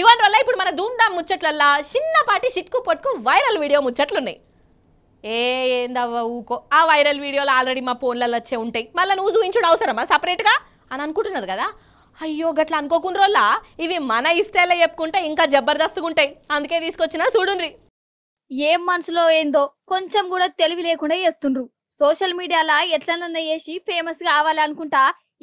ఇవన్నీ వల్ల ఇప్పుడు మన ధూమ్ధామ్ ముచ్చట్లల్లా చిన్నపాటి షిట్కు పొట్టుకు వైరల్ వీడియో ముచ్చట్లున్నాయి. ఏందవ్వ ఊకో, ఆ వైరల్ వీడియోలు ఆల్రెడీ మా ఫోన్లలో వచ్చే ఉంటాయి, మళ్ళీ నువ్వు చూపించుడు అవసరమా సపరేట్గా అని అనుకుంటున్నారు కదా. అయ్యో గట్లా అనుకోకుండా ఇవి మన ఇష్టాలే చెప్పుకుంటే ఇంకా జబర్దస్తుగా ఉంటాయి, అందుకే తీసుకొచ్చినా చూడుండ్రి. ఏం మనసులో ఏందో కొంచెం కూడా తెలివి లేకుండా చేస్తుండ్రు. సోషల్ మీడియాలో ఎట్లనన్నా చేసి ఫేమస్ కావాలనుకుంటా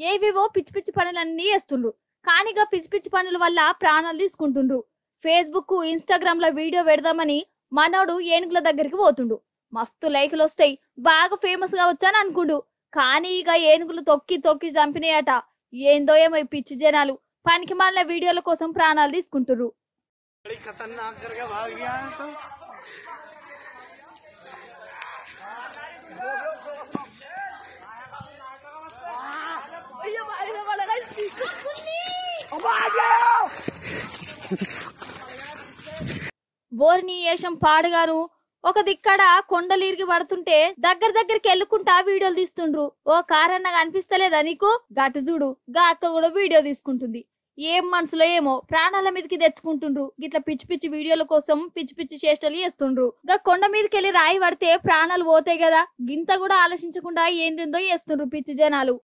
ఏవేవో పిచ్చి పిచ్చి పనులన్నీ చేస్తుండ్రు. కానిగా పిచ్చి పిచ్చి పనుల వల్ల ప్రాణాలు తీసుకుంటుండ్రు. ఫేస్బుక్ ఇన్స్టాగ్రామ్ లో వీడియో పెడదామని మనోడు ఏనుగుల దగ్గరికి పోతుండు. మస్తు లైకులు వస్తాయి, బాగా ఫేమస్ కావచ్చని అనుకుండు. కానీ ఇక ఏనుగులు తొక్కి తొక్కి చంపినాయట. ఏందో ఏమో పిచ్చి జనాలు పనికి మాలిన వీడియోల కోసం ప్రాణాలు తీసుకుంటుర్రు. బోర్ని ఏషం పాడుగాను ఒక దిక్కడ కొండలీరిగి పడుతుంటే దగ్గరికి వెళ్ళుకుంటా వీడియోలు తీస్తుండ్రు. ఓ కారన్న కనిపిస్తలేదా నీకు? గటు చూడు, గా అక్క కూడా వీడియో తీసుకుంటుంది. ఏం మనసులో ఏమో ప్రాణాల మీదకి తెచ్చుకుంటుండ్రు. గిట్లా పిచ్చి పిచ్చి వీడియోల కోసం పిచ్చి పిచ్చి చేష్టలు చేస్తుండ్రు. గా కొండ మీదకెళ్ళి రాయి పడితే ప్రాణాలు పోతాయి కదా, గింత కూడా ఆలోచించకుండా ఏందేందో చేస్తుండ్రు పిచ్చి జనాలు.